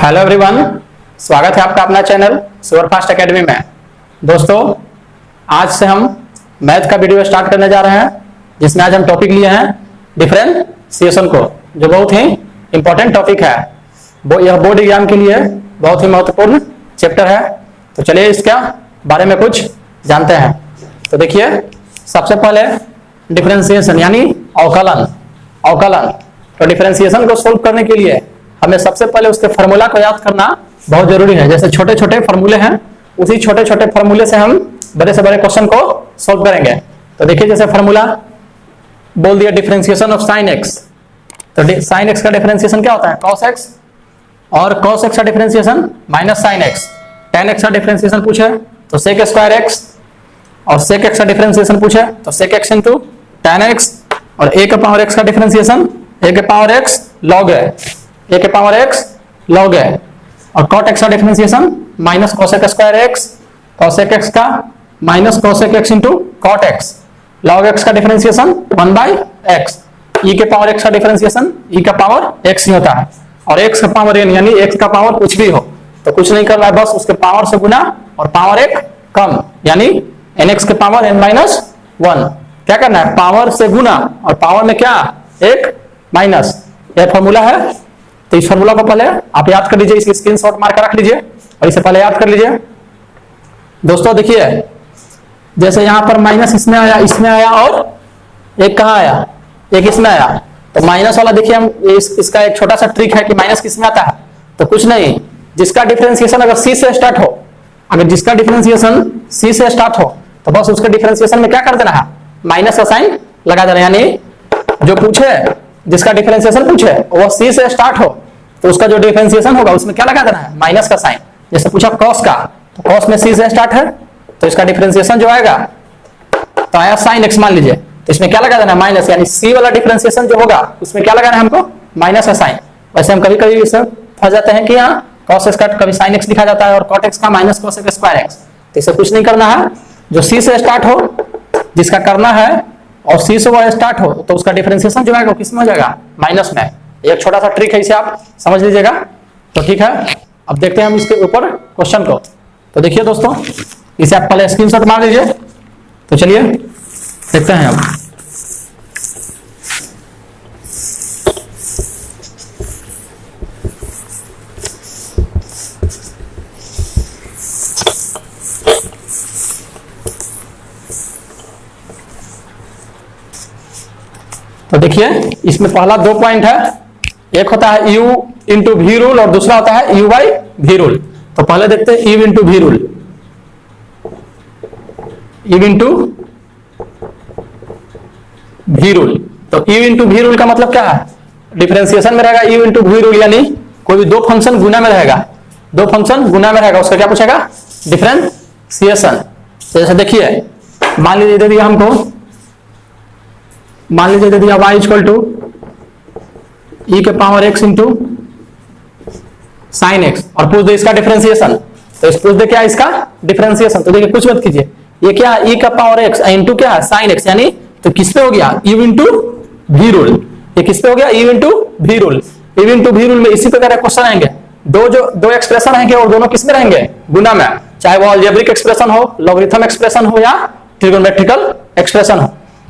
Hello everyone, स्वागत है आपका अपना चैनल सुपरफास्ट एकेडमी में। दोस्तों, आज से हम मैथ का वीडियो स्टार्ट करने जा रहे हैं, जिसमें आज हम टॉपिक लिए हैं डिफरेंशिएशन को, जो बहुत ही इंपॉर्टेंट टॉपिक है। यह बोर्ड एग्जाम के लिए बहुत ही महत्वपूर्ण चैप्टर है। तो चलिए इसका बारे में कुछ जानते हैं। तो देखिए, सबसे पहले डिफरेंशिएशन यानी अवकलन। तो डिफरेंशिएशन को सोल्व करने के लिए हमें सबसे पहले उसके फार्मूला को याद करना बहुत जरूरी है। जैसे छोटे छोटे फार्मूले हैं, उसी छोटे छोटे फार्मूले से हम बड़े से बड़े क्वेश्चन को सोल्व करेंगे। तो देखिए, जैसे फार्मूला बोल दिया डिफरेंशिएशन ऑफ साइन एक्स। तो साइन एक्स का डिफरेंशिएशन क्या होता है? कॉस एक्स, और कॉस एक्स का differentiation minus sine x. Ten x का डिफरेंशिएशन पूछे तो सेक स्क्वायर एक्स, और सेक एक्स का डिफरेंशिएशन पूछे तो sec x into tan x, और ए के पावर एक्स का डिफरेंशिएशन ए के पावर एक्स लॉग है, ए के पावर एक्स लॉग है। और कॉट एक्स का differentiation minus cosec square x, cosec x का minus cosec x into cot x. Log x का डिफरेंशिएशन 1 बाई एक्स। ई के पावर एक्स का डिफरेंशिएशन ई का पावर एक्स ही होता है, और एक्स का पावर एन यानी एक्स का पावर कुछ भी हो तो कुछ नहीं करना है, बस उसके पावर से गुना और पावर एक कम, यानी एन एक्स के पावर एन माइनस 1। क्या करना है? पावर से गुना और पावर में क्या एक माइनस। यह फॉर्मूला है। तो इस फॉर्मूला को पहले आप याद कर लीजिए, इसकी स्क्रीनशॉट मार कर रख लीजिए और इसे पहले याद कर लीजिए। दोस्तों देखिए, जैसे यहां पर माइनस इसमें आया और एक कहां आया? एक इसमें आया। तो माइनस वाला देखिए, हम इसका एक छोटा सा ट्रिक है कि माइनस किसमें आता है। तो कुछ नहीं, जिसका डिफरेंशिएशन अगर सी से स्टार्ट हो, अगर जिसका डिफरेंशिएशन सी से स्टार्ट हो तो बस उसके डिफरेंशिएशन में क्या कर देना है? माइनस का साइन लगा देना। यानी जो पूछे, जिसका डिफरेंशिएशन पूछे वो सी से स्टार्ट हो तो उसका जो डिफरेंशिएशन होगा उसमें क्या लगा देना है? माइनस का साइन। जैसे पूछा कॉस का, तो कॉस में सी से स्टार्ट है तो इसका डिफरेंशिएशन जो आएगा तो आया साइन एक्स मान लीजिए, तो इसमें क्या लगा देना है? माइनस। यानी सी वाला डिफरेंशिएशन जो होगा उसमें क्या लगाना है हमको? माइनस का साइन। वैसे हम कभी कभी इसे फंस जाते हैं कि यहाँ कॉस एक्स का कभी साइन एक्स लिखा जाता है और कॉट एक्स का minus cos x square x. तो इसे कुछ नहीं करना है, जो सी से स्टार्ट हो जिसका करना है और सी से वो स्टार्ट हो तो उसका डिफरेंशिएशन जो है वो किस में हो जाएगा? माइनस में। एक छोटा सा ट्रिक है, इसे आप समझ लीजिएगा। तो ठीक है, अब देखते हैं हम इसके ऊपर क्वेश्चन को। तो देखिए दोस्तों, इसे आप पहले स्क्रीनशॉट मार लीजिए। तो चलिए देखते हैं अब। तो देखिए, इसमें पहला दो पॉइंट है, एक होता है u इंटू वी रूल और दूसरा होता है u बाई वी रूल। तो पहले देखते हैं u into v rule. u into v rule, तो u इंटू वी रूल का मतलब क्या है? डिफरेंशिएशन में रहेगा u इंटू वी रूल, यानी कोई भी दो फंक्शन गुना में रहेगा, दो फंक्शन गुना में रहेगा, उसका क्या पूछेगा? डिफरेंशिएशन। जैसे देखिए, मान लीजिए दे दिया हमको, मान लीजिए दे दिया y इक्वल टू ई के power x into sine x, और पूछ दे इसका डिफरेंशिएशन। तो इस पूछ दे क्या इसका डिफरेंशिएशन। तो देखिए, कुछ मत कीजिए, ये क्या है? ई का पावर x इंटू क्या है? Sine x. यानी तो किस पे हो गया? u into v rule. ये किस पे हो गया? u into v rule. u into v rule में इसी प्रकार क्वेश्चन आएंगे। दो एक्सप्रेशन आएंगे और दोनों किस में रहेंगे? गुना में। चाहे वो अलजेब्रिक एक्सप्रेशन हो, लॉगरिथम एक्सप्रेशन हो, या ट्रिगोनोमेट्रिकल एक्सप्रेशन हो।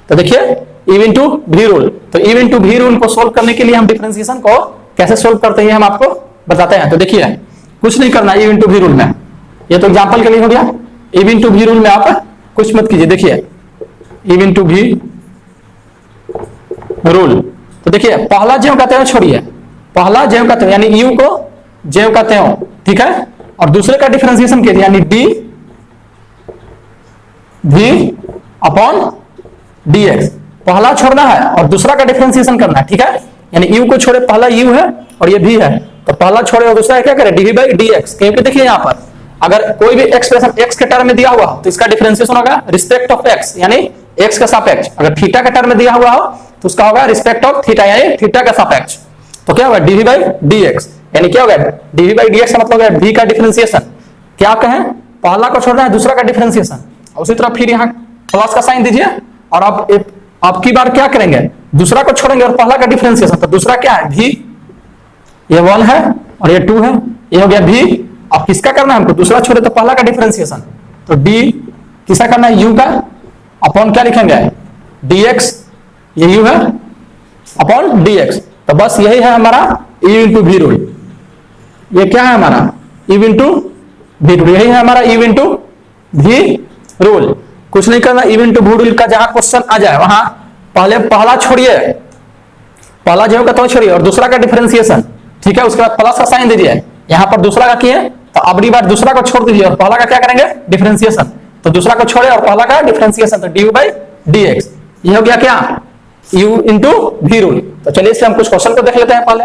तो देखिए, ई इंटू वी रूल। तो ई इंटू वी रूल को सोल्व करने के लिए हम डिफरेंशिएशन को कैसे सोल्व करते हैं हम आपको बताते हैं। तो देखिए, कुछ नहीं करना ई इंटू वी रूल में, ये तो एग्जांपल के लिए हो गया। ई इंटू वी रूल में आप कुछ मत कीजिए। देखिए, ई इंटू वी रूल, तो देखिए पहला ज्यों का त्यों छोड़िए, पहला ज्यों का त्यों यानी यू को ज्यों का त्यों, ठीक है, और दूसरे का डिफरेंशिएशन कीजिए, यानी d v upon d x. पहला छोड़ना है और दूसरा का डिफरेंशिएशन करना है, ठीक है। यानी u को छोड़े, पहला u है और ये v है, तो पहला छोड़े और दूसरा क्या करे? dv by dx। क्योंकि देखिए यहाँ पर अगर कोई भी एक्सप्रेशन x के टर्म में दिया हुआ हो तो इसका डिफरेंशिएशन होगा रिस्पेक्ट ऑफ x, यानी x का सापेक्ष। अगर थीटा के टर्म में दिया हुआ हो तो उसका होगा रिस्पेक्ट ऑफ थीटा, यानी थीटा का सापेक्ष। तो क्या होगा? dv by dx। यानी क्या होगा? dv बाई dx का मतलब है v का डिफरेंशिएशन। क्या कहें? पहला को छोड़ना है, दूसरा का डिफरेंशिएशन। उसी तरह फिर यहाँ प्लस का साइन दीजिए, और अब की बार क्या करेंगे? दूसरा को छोड़ेंगे और पहला का डिफरेंशिएशन। तो दूसरा क्या है? v, ये 1 है और ये 2 है, ये हो गया v। अब किसका करना है हमको, दूसरा छोड़े तो पहला का डिफरेंशिएशन, तो d किसका करना है, u का, अपॉन क्या लिखेंगे dx, ये u है अपॉन dx। तो बस यही है हमारा u इंटू v रूल। ये क्या है हमारा u इंटू v रूल, यही है हमारा u इंटू v रूल। कुछ नहीं करना, u इंटू v रूल का जहां क्वेश्चन आ जाए वहां पहले पहला छोड़िए, पहला जो होगा तो छोड़िए, और दूसरा का डिफरेंशिएशन, ठीक है, उसके बाद प्लस का साइन दीजिए। यहाँ पर दूसरा का किए तो अगली बार दूसरा को छोड़ दीजिए और पहला का क्या करेंगे डिफरेंशिएशन, तो दूसरा को छोड़े और पहला का डिफरेंशिएशन, तो dy बाई dx। ये हो गया क्या u इंटू v रूल। तो चलिए इससे हम कुछ क्वेश्चन को देख लेते हैं पहले।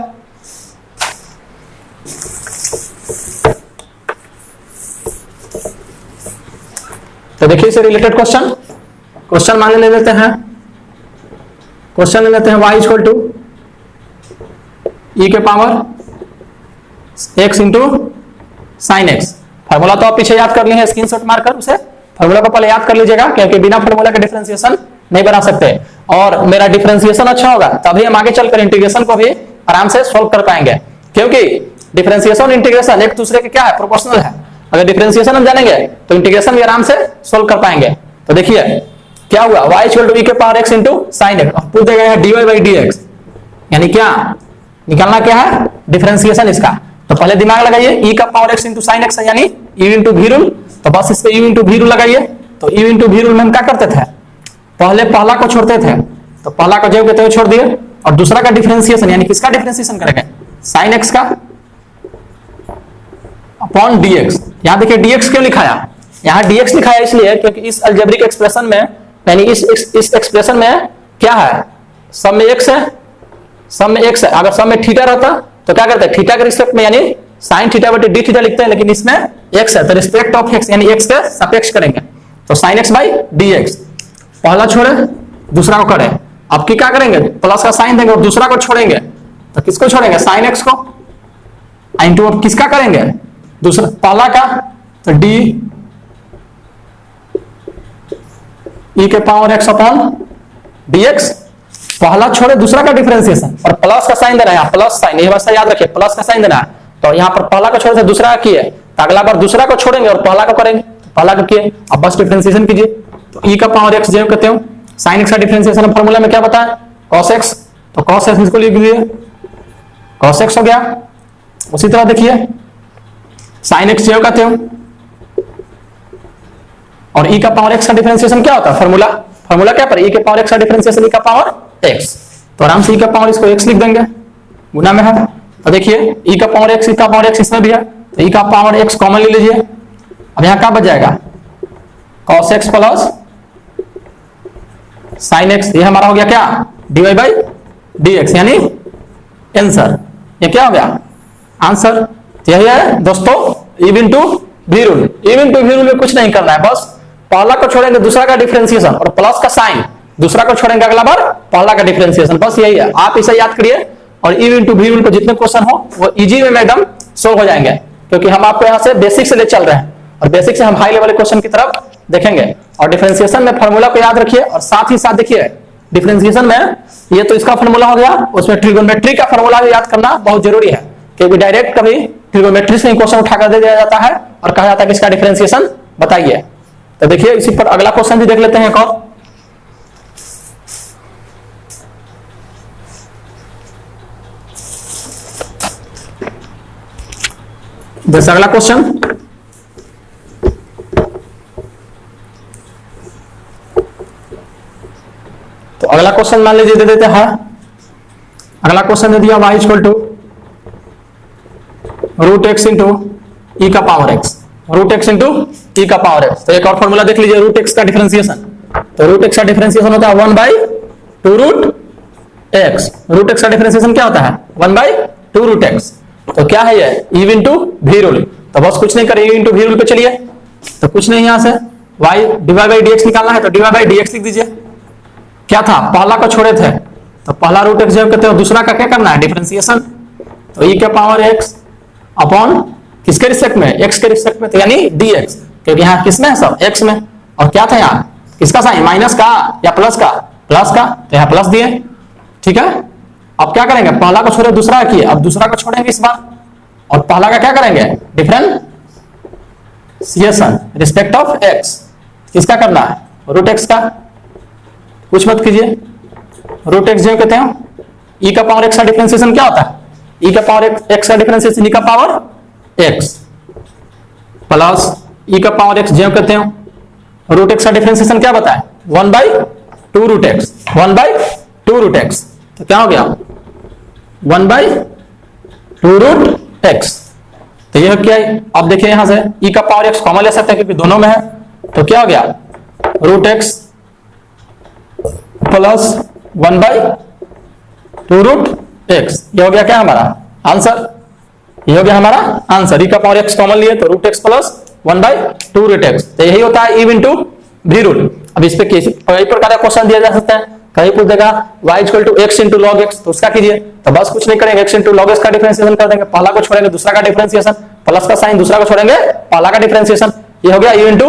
तो देखिए इससे रिलेटेड क्वेश्चन मान ले लेते हैं, क्वेश्चन ले लेते हैं y इक्वल टू e के power x into sine x. Formula तो आप पीछे याद कर लिए हैं, स्क्रीनशॉट मारकर उसे फॉर्मूला को पहले याद कर लीजिएगा, क्योंकि बिना फॉर्मूला के डिफरेंशिएशन नहीं बना सकते। और मेरा डिफरेंशिएशन अच्छा होगा तभी हम आगे चलकर इंटीग्रेशन को भी आराम से सोल्व कर पाएंगे, क्योंकि डिफरेंशिएशन और इंटीग्रेशन एक दूसरे के क्या है, प्रोपोर्शनल है। अगर डिफरेंशिएशन हम जानेंगे तो इंटीग्रेशन भी आराम से सोल्व कर पाएंगे। तो देखिए क्या हुआ, y इक्वल टू e के power x into sine x, पूछ देगा है dy बाई dx, यानी क्या निकालना क्या है डिफरेंशिएशन इसका। तो पहले दिमाग लगाइए, e का power x into sine x यानी u इंटू v रूल, तो बस इस पे u इंटू v रूल लगाइए। तो u इंटू v रूल में हम क्या करते थे, पहले पहला को छोड़ते थे, तो पहला को जो कहते हैं छोड़ दिए, और दूसरा का डिफरेंशिएशन यानी किसका डिफरेंशिएशन करेंगे साइन एक्स का अपॉन dx। यहां देखिए dx क्यों लिखाया, यहां dx लिखाया इसलिए क्योंकि इस अलजेब्रिक एक्सप्रेशन में यानी इस एक्सप्रेशन में क्या है, सब में x है, सब में x है। अगर सब में थीटा रहता तो क्या करते हैं, थीटा के रिस्पेक्ट में यानी साइन थीटा बटे डी थीटा लिखते हैं, लेकिन इसमें x है तो रिस्पेक्ट ऑफ x यानी x के सापेक्ष करेंगे, तो साइन एक्स बाई dx। पहला छोड़े दूसरा को करें, अब की क्या करेंगे प्लस का साइन देंगे और दूसरा को छोड़ेंगे, तो किसको छोड़ेंगे साइन एक्स को, इंटू अब किसका करेंगे दूसरा पहला का, तो d e के पावर x अपॉन dx। पहला छोड़े दूसरा का डिफरेंशिएशन और प्लस का साइन देना है, प्लस साइन, ये बात याद रखिए प्लस का साइन देना है। तो यहाँ पर पहला को छोड़े थे दूसरा का किए, तो अगला बार दूसरा को छोड़ेंगे और पहला को करेंगे, तो पहला को किए, अब बस डिफरेंशिएशन कीजिए। तो e का पावर x जो कहते हो, साइन x का डिफरेंशिएशन फॉर्मूला में क्या बताया cos x, तो cos x इसको लिख दीजिए, cos x हो गया। उसी तरह देखिए साइन x जो कहते हो, और e का पावर x का डिफरेंशिएशन क्या होता है, फॉर्मूला क्या पर e के पावर x का डिफरेंशिएशन e का पावर x, तो आराम से e का पावर इसको x लिख देंगे, गुना में है। तो देखिए e का पावर x, e का पावर x इसमें भी है, तो e का पावर x कॉमन ले लीजिए। अब यहाँ क्या बच जाएगा cos x plus sign x, ये हमारा हो गया क्या dy बाई dx, यानी आंसर। ये क्या हो गया आंसर। यही है दोस्तों e into v rule. e into v rule में कुछ नहीं करना है, बस पहला को छोड़ेंगे दूसरा का डिफरेंशिएशन और प्लस का साइन, दूसरा को छोड़ेंगे अगला बार पहला का डिफरेंशिएशन, बस यही है। आप इसे याद करिए और e इंटू v रूल को जितने क्वेश्चन हो वो इजी में एकदम सोल्व हो जाएंगे, क्योंकि हम आपको यहाँ से बेसिक से ले चल रहे हैं और बेसिक से हम हाई लेवल क्वेश्चन की तरफ देखेंगे। और डिफरेंशिएशन में फॉर्मूला को याद रखिए, और साथ ही साथ देखिए डिफरेंशिएशन में ये तो इसका फॉर्मूला हो गया, उसमें ट्रिगोनोमेट्री का फॉर्मूला भी याद करना बहुत जरूरी है, क्योंकि डायरेक्ट कभी ट्रिगोनोमेट्री से क्वेश्चन उठाकर दे दिया जाता है और कहा जाता है कि इसका डिफरेंशिएशन बताइए। तो देखिए इसी पर अगला क्वेश्चन भी देख लेते हैं एक और। जैसे अगला क्वेश्चन, तो अगला क्वेश्चन मान लीजिए दे देते हैं, अगला क्वेश्चन दे दिया y equal to root x into e का power x, root x into e का पावर एक्स। तो एक और फॉर्मूला देख लीजिए रूट एक्स का डिफरेंशिएशन, तो रूट एक्स का डिफरेंशिएशन होता है 1 by 2 root x. Root x का डिफरेंशिएशन क्या होता है 1 बाई 2 रूट एक्स। तो क्या है ये ई इंटू वी रूल, तो बस कुछ नहीं करें, ई इंटू वी रूल पे चलिए, तो कुछ नहीं यहां से y डिवाइड बाई dx निकालना है, तो डिवाइड बाई dx लिख दीजिए। क्या था पहला को छोड़े थे, तो पहला रूट एक्स जब कहते हो, दूसरा का क्या करना है डिफरेंशिएशन, तो ई के पावर एक्स अपॉन किसके रिस्पेक्ट में x के रिस्पेक्ट में, तो यानी dx, क्योंकि यहाँ किसमें है सब x में, और क्या था यहाँ किसका साइन माइनस का या प्लस का, तो यहाँ प्लस दिए, ठीक है। अब क्या करेंगे पहला को छोड़े दूसरा किए, अब दूसरा को छोड़ेंगे इस बार, और पहला का क्या करेंगे, डिफरेंशिएशन रिस्पेक्ट ऑफ एक्स। किसका करना है, रूट एक्स का। कुछ मत कीजिए, रूट एक्स जो कहते हैं ई का पावर एक्स का डिफरेंशिएशन क्या होता है, ई का पावर एक्स का डिफरेंशिएशन ई का पावर एक्स प्लस ई का पावर एक्स जो कहते हैं रूट एक्स का डिफरेंशिएशन क्या बताए, 1/2 रूट एक्स, 1/2 रूट एक्स। तो क्या हो गया 1/2 रूट एक्स। तो यह क्या है, अब देखिए यहां से ई का पावर एक्स कॉमन ले सकते हैं क्योंकि दोनों में है। तो क्या हो गया root x plus 1/2 root x. ये हो गया क्या हमारा आंसर, ये हो गया हमारा आंसर। ई का पावर एक्स कॉमन लिए तो root x plus 1/2 root x. तो यही होता है ई इंटू भी रूट। अब इस पे कई प्रकार का क्वेश्चन दिया जा सकता है, कहीं पूछ देगा y equal to x into log x, तो उसका कीजिए। तो बस कुछ नहीं करेंगे, एक्स इंटू लॉग एक्स का डिफरेंशिएशन कर देंगे, पहला को छोड़ेंगे दूसरा का डिफरेंशिएशन, प्लस का साइन दूसरा को छोड़ेंगे पहला का डिफरेंशिएशन। ये हो गया यू इंटू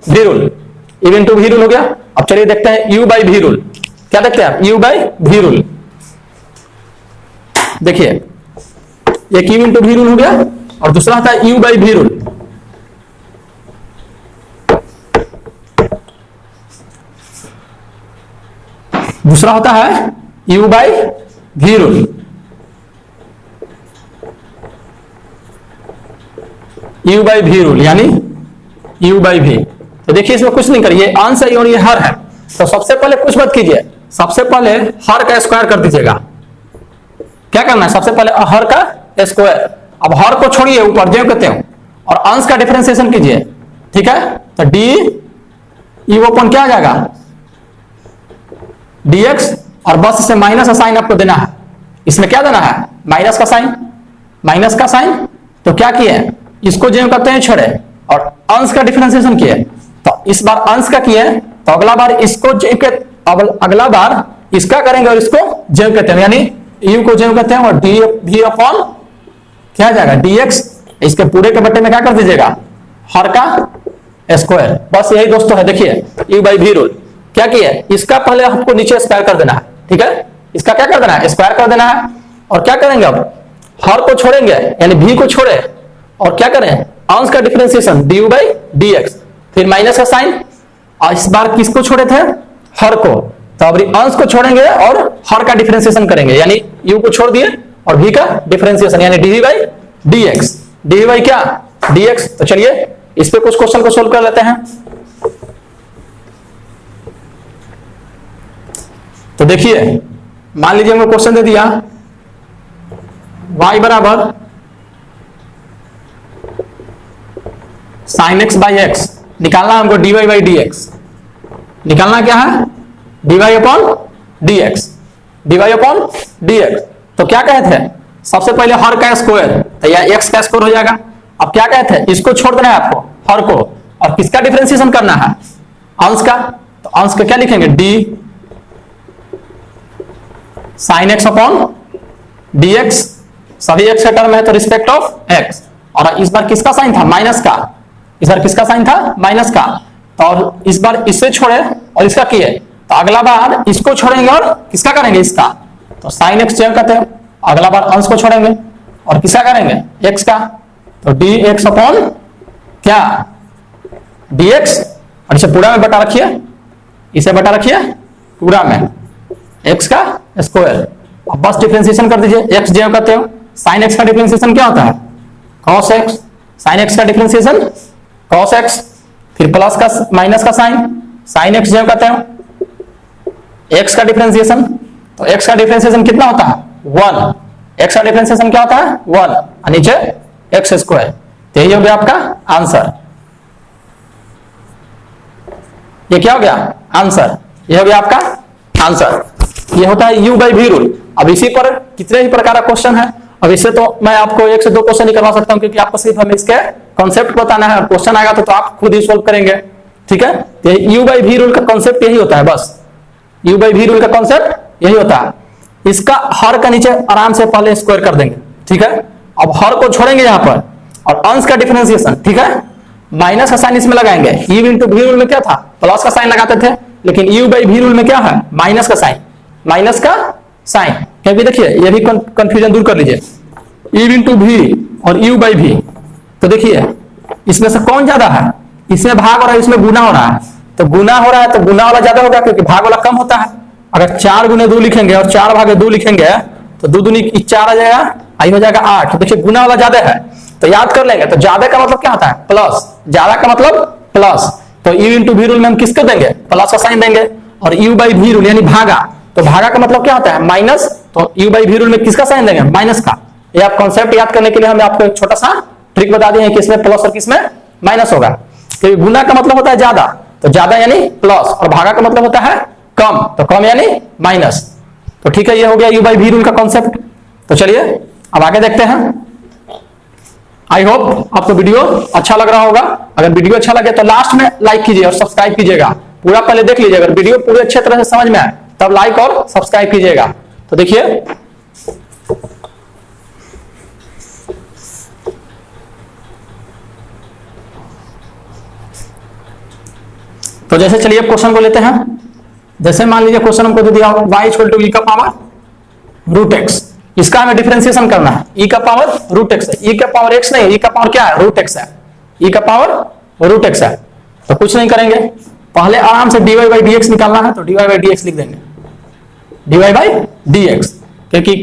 भी रूल, यू इंटू भी रूल हो गया। अब चलिए देखते हैं यू बाई भी रूल। क्या देखते हैं आप, यू बाई भी रूल। देखिए एक यू इंटू भी रूल हो गया और दूसरा होता है यू बाई भी रूल। दूसरा होता है u बाई भी रूल। u बाई भी रूल यानी u बाई भी। तो देखिए इसमें कुछ नहीं करिए, आंसर है और ये हर है। तो सबसे पहले कुछ मत कीजिए, सबसे पहले हर का स्क्वायर कर दीजिएगा। क्या करना है, सबसे पहले हर का स्क्वायर। अब हर को छोड़िए, ऊपर जो कहते हो और अंश का डिफरेंशिएशन कीजिए। ठीक है, तो डी ई ओपन क्या आ जाएगा dx, और बस इसे माइनस का साइन आपको देना है। इसमें क्या देना है, माइनस का साइन, माइनस का साइन। तो क्या किए, इसको जो करते हैं छोड़े और अंश का डिफरेंशिएशन किए। तो इस बार अंश का किए तो अगला बार इसको अगला बार इसका करेंगे और इसको जो कहते हैं यानी u को जो कहते हैं और डी भी अपॉन क्या जाएगा dx। इसके पूरे के बट्टे में क्या कर दीजिएगा, हर का स्क्वायर। बस यही दोस्तों है। देखिए u बाई भी रूल क्या किया, इसका पहले आपको नीचे स्क्वायर कर देना है। ठीक है, इसका क्या कर देना है, स्क्वायर कर देना है। और क्या करेंगे, अब हर को छोड़ेंगे यानी भी को छोड़े और क्या करें, अंश का डिफरेंशिएशन du बाई dx, फिर माइनस का साइन। और इस बार किसको छोड़े थे, हर को। तो अब अंश को छोड़ेंगे और हर का डिफरेंशिएशन करेंगे यानी u को छोड़ दिए और v का डिफरेंशिएशन यानी dv by dx, dv by क्या dx। तो चलिए इस पे कुछ क्वेश्चन को सोल्व कर लेते हैं। तो देखिए मान लीजिए हमको क्वेश्चन दे दिया y बराबर साइन एक्स बाई एक्स, निकालना हमको dy बाई dx। निकालना क्या है, dy upon dx, dy upon dx। तो क्या कहे थे, सबसे पहले हर का स्क्वायर, तो यह x का स्क्वायर हो जाएगा। अब क्या कहे थे, इसको छोड़ देना है आपको, हर को, और किसका डिफरेंशिएशन करना है, अंश का। तो अंश का क्या लिखेंगे, d sine x upon dx, सभी x का टर्म है तो रिस्पेक्ट ऑफ x। और इस बार किसका साइन था, माइनस का। इस बार किसका साइन था, माइनस का। तो और इस बार इससे छोड़े और इसका किए, तो अगला बार इसको छोड़ेंगे और किसका करेंगे, इसका। तो साइन एक्स जो कहते हैं, अगला बार अंश को छोड़ेंगे और किसका करेंगे, x का। तो dx अपॉन क्या dx, और इसे पूरा में बटा रखिए, इसे बटा रखिए पूरा में x का स्क्वायर। अब बस डिफरेंशिएशन कर दीजिए, x जो कहते हो, साइन x का डिफरेंशिएशन क्या होता है, cos x, साइन x का डिफरेंशिएशन cos x, फिर प्लस का माइनस का साइन x जो कहते हो, x का डिफरेंशिएशन। तो x का डिफरेंशिएशन कितना होता है, 1। x का डिफरेंशिएशन क्या होता है, 1, और नीचे x स्क्वायर। तो यही हो गया आपका आंसर। ये क्या हो गया आंसर, ये हो गया आपका आंसर। ये होता है u बाई भी रूल। अब इसी पर कितने ही प्रकार का क्वेश्चन है। अब इससे तो मैं आपको 1 से 2 क्वेश्चन ही करवा सकता हूं क्योंकि आपको सिर्फ हमें इसके कॉन्सेप्ट बताना है, और क्वेश्चन आएगा तो आप खुद ही सोल्व करेंगे। ठीक है, तो u बाई भी रूल का कॉन्सेप्ट यही होता है, बस u बाई भी रूल का कॉन्सेप्ट यही होता है। इसका हर का नीचे आराम से पहले स्क्वायर कर देंगे। ठीक है, अब हर को छोड़ेंगे यहां पर और अंश का डिफरेंशिएशन। ठीक है, माइनस का साइन इसमें लगाएंगे। u इंटू भी रूल में क्या था, प्लस का साइन लगाते थे, लेकिन u बाई भी रूल में क्या है, माइनस का साइन, माइनस का साइन। क्योंकि देखिए ये भी कंफ्यूजन दूर कर लीजिए, u इंटू भी और u बाई v। तो देखिए इसमें से कौन ज्यादा है, इसमें भाग हो रहा है, इसमें गुना हो रहा है। तो गुना हो रहा है तो गुना वाला ज्यादा होगा क्योंकि भाग वाला कम होता है। अगर 4 गुने 2 लिखेंगे और 4 भागे 2 लिखेंगे तो 2 दूनी 4 आ जाएगा, आई हो जाएगा 8। तो देखिए गुना वाला ज्यादा है तो याद कर लेंगे। तो ज्यादा का मतलब क्या होता है, प्लस। ज्यादा का मतलब प्लस। तो u इंटू v रूल में हम किसको देंगे, प्लस का साइन देंगे। और u बाई v रूल यानी भागा, तो भागा का मतलब क्या होता है, माइनस। तो u बाई v रूल में किसका साइन देंगे, माइनस का। ये आप कॉन्सेप्ट याद करने के लिए हम आपको एक छोटा सा ट्रिक बता दिए हैं कि इसमें प्लस और किसमें माइनस होगा। तो गुना का मतलब होता है ज्यादा, तो ज्यादा यानी प्लस, और भागा का मतलब होता है कम, तो कम यानी माइनस। तो ठीक है, ये हो गया u बाई v रूल का कॉन्सेप्ट। तो चलिए अब आगे देखते हैं। आई होप आपको वीडियो अच्छा लग रहा होगा। अगर वीडियो अच्छा लगे तो लास्ट में लाइक कीजिए और सब्सक्राइब कीजिएगा। पूरा पहले देख लीजिए, अगर वीडियो पूरे अच्छे तरह से समझ में आए तब लाइक और सब्सक्राइब कीजिएगा। तो देखिए तो जैसे चलिए अब क्वेश्चन को लेते हैं। जैसे मान लीजिए क्वेश्चन हमको दे दिया y इक्वल टू e का पावर रूट एक्स, इसका हमें डिफरेंशिएशन करना है। e का पावर रूट एक्स है, e का पावर x नहीं, e का पावर क्या है, रूट एक्स है। e का पावर रूट एक्स है। तो कुछ नहीं करेंगे, पहले आराम से dy बाई dx निकालना है। तो dy बाई dx लिख देंगे, dy बाई dx, क्योंकि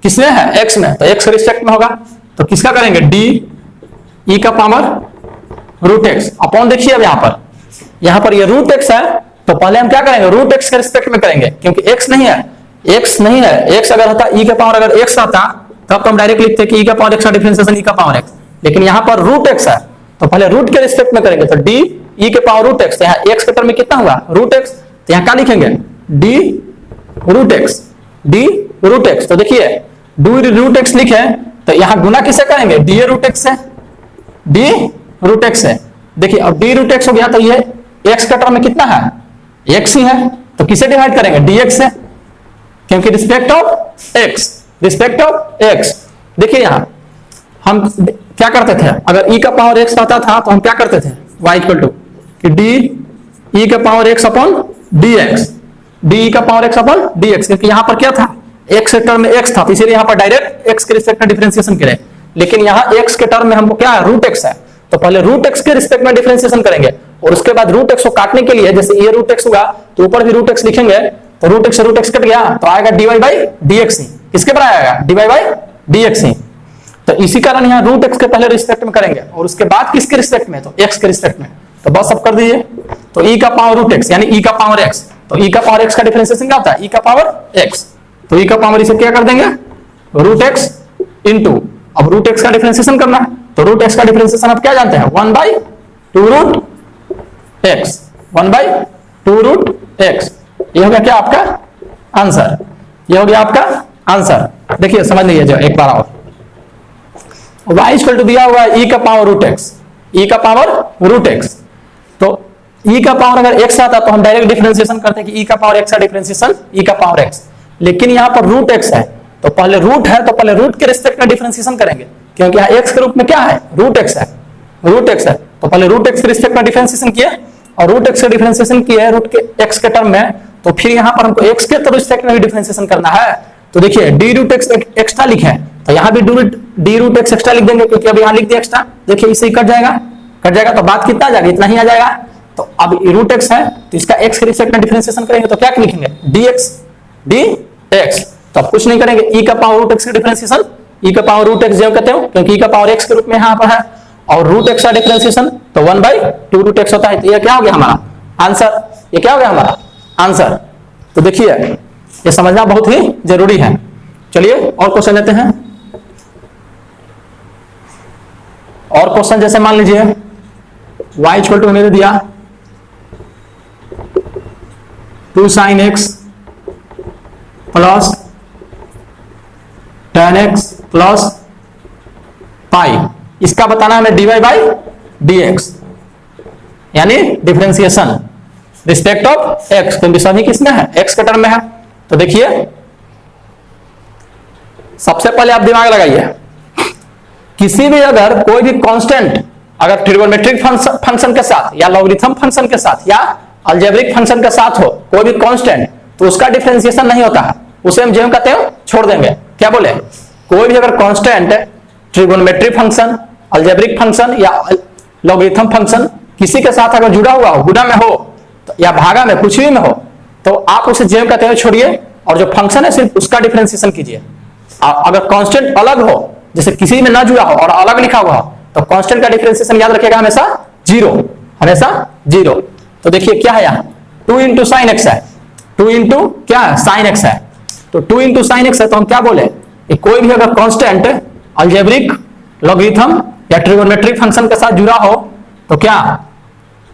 किसमें है, x में, तो x के रिस्पेक्ट में होगा। तो किसका करेंगे, d e का पावर रूट एक्स अपॉन, देखिए अब यहाँ पर ये रूट एक्स है तो पहले हम क्या करेंगे, रूट एक्स के रिस्पेक्ट में करेंगे, क्योंकि x नहीं है, x नहीं है। x अगर होता e के पावर अगर x आता तब तो हम डायरेक्ट लिखते कि e का पावर x का डिफरेंशिएशन e का पावर x, लेकिन यहाँ पर रूट x है तो पहले रूट के रिस्पेक्ट में करेंगे। तो d e के पावर रूट x, तो यहाँ x के टर्म में कितना हुआ, रूट x, तो यहाँ क्या लिखेंगे, d root x, d root x। तो देखिए d रूट x लिखे तो यहाँ गुना किससे करेंगे, d रूट x से, d रूट x से। देखिए अब d रूट x हो गया तो ये x का टर्म में कितना है, x ही है, तो किसे डिवाइड करेंगे, dx से, क्योंकि respect of x, respect of x। देखिए यहां हम क्या करते थे, अगर e का पावर x आता था तो हम क्या करते थे, y इक्वल टू कि d e का power x upon dx, d का पावर x अपॉन dx, क्योंकि यहां पर क्या था, x के टर्म में x था, तो इसीलिए यहां पर डायरेक्ट x के रिस्पेक्ट में डिफरेंशिएशन करें। लेकिन यहां x के टर्म में हमको क्या है, रूट x है, तो पहले रूट x के रिस्पेक्ट में डिफरेंशिएशन करेंगे और उसके बाद रूट x को काटने के लिए, जैसे ये रूट x होगा तो ऊपर भी रूट x लिखेंगे, तो रूट x से रूट x कट गया तो आएगा dy बाई dx ही। किसके पर आएगा, dy बाई dx ही। तो इसी कारण यहाँ रूट x के पहले रिस्पेक्ट में करेंगे और उसके बाद किसके रिस्पेक्ट में, तो x के रिस्पेक्ट में। तो बस अब कर दीजिए, तो e का पावर रूट x यानी e का पावर x, तो e का पावर x का डिफरेंशिएशन क्या होता है, e का पावर x, तो e का पावर इसे क्या कर देंगे, रूट x इंटू, अब रूट x का डिफरेंशिएशन करना है तो रूट x का डिफरेंशिएशन आप क्या जानते हैं, 1 by 2 root x, 1 by 2 root x। ये हो गया क्या आपका आंसर, ये हो गया आपका आंसर। देखिए समझ लीजिए जो एक बार और, y इक्वल टू दिया हुआ है e का पावर रूट x, e का पावर रूट x। तो e का पावर अगर x आता तो हम डायरेक्ट डिफरेंशिएशन करते हैं कि e का पावर x का डिफरेंशिएशन e का पावर x, लेकिन यहाँ पर रूट x है तो पहले रूट है तो पहले रूट के रिस्पेक्ट में डिफरेंशिएशन करेंगे, क्योंकि यहाँ x के रूप में क्या है, रूट x है, रूट x है, तो पहले रूट x के रिस्पेक्ट में डिफरेंशिएशन किया और रूट x से डिफरेंशिएशन किया है रूट के x के टर्म में, तो फिर यहाँ पर हमको x के रिस्पेक्ट में भी डिफरेंशिएशन करना है। तो देखिए d रूट x एक्स्ट्रा लिखे हैं तो यहाँ भी d रूट x एक्स्ट्रा लिख देंगे, क्योंकि अब यहाँ लिख दिया एक्स्ट्रा, देखिए इससे कट जाएगा तो बात कितना आ जाएगा, इतना ही आ जाएगा। तो अब रूट x है तो इसका x के रिस्पेक्ट में डिफरेंशिएशन करेंगे तो क्या लिखेंगे, dx। तो अब कुछ नहीं करेंगे, e का पावर रूट x का डिफरेंशिएशन, e का पावर रूट x जो कहते हो क्योंकि e का पावर x के रूप में यहाँ पर है, और रूट x का डिफरेंशिएशन तो 1 बाई 2 रूट x होता है। तो ये क्या हो गया हमारा आंसर, ये क्या हो गया हमारा आंसर। तो देखिए ये समझना बहुत ही जरूरी है। चलिए और क्वेश्चन लेते हैं। और क्वेश्चन जैसे मान लीजिए y इक्वल टू हमें दिया 2 sin x plus tan x plus pi, इसका बताना हमें dy बाई dx, यानी डिफरेंशिएशन रिस्पेक्ट ऑफ x, क्योंकि सभी किसमें है, x के टर्म में है। तो देखिए सबसे पहले आप दिमाग लगाइए, किसी भी अगर कोई भी कांस्टेंट अगर ट्रिगोनोमेट्रिक फंक्शन के साथ या लॉगरिथम फंक्शन के साथ या अलजेब्रिक फंक्शन के साथ हो कोई भी कांस्टेंट, तो उसका डिफरेंशिएशन नहीं होता है, उसे हम जो कहते हैं छोड़ देंगे। क्या बोले, कोई भी अगर constant trigonometry function, algebraic function या लॉगरिथम फंक्शन किसी के साथ अगर जुड़ा हुआ हो, गुणा में हो तो या भागा में, कुछ भी में हो, तो आप उसे जेम कहते हैं छोड़िए और जो फंक्शन है सिर्फ उसका डिफरेंशिएशन कीजिए। अगर कांस्टेंट अलग हो, जैसे किसी में ना जुड़ा हो और अलग लिखा हुआ हो, तो कांस्टेंट का डिफरेंशिएशन याद रखिएगा हमेशा जीरो, हमेशा जीरो। तो देखिए क्या है यहाँ 2 इंटू साइन एक्स है, 2 इंटू क्या है साइन एक्स है, तो 2 इंटू साइन एक्स है तो हम क्या बोले कि कोई भी अगर कांस्टेंट अलजेब्रिक, लॉगरिथम या ट्रिगोनोमेट्रिक फंक्शन के साथ जुड़ा हो तो क्या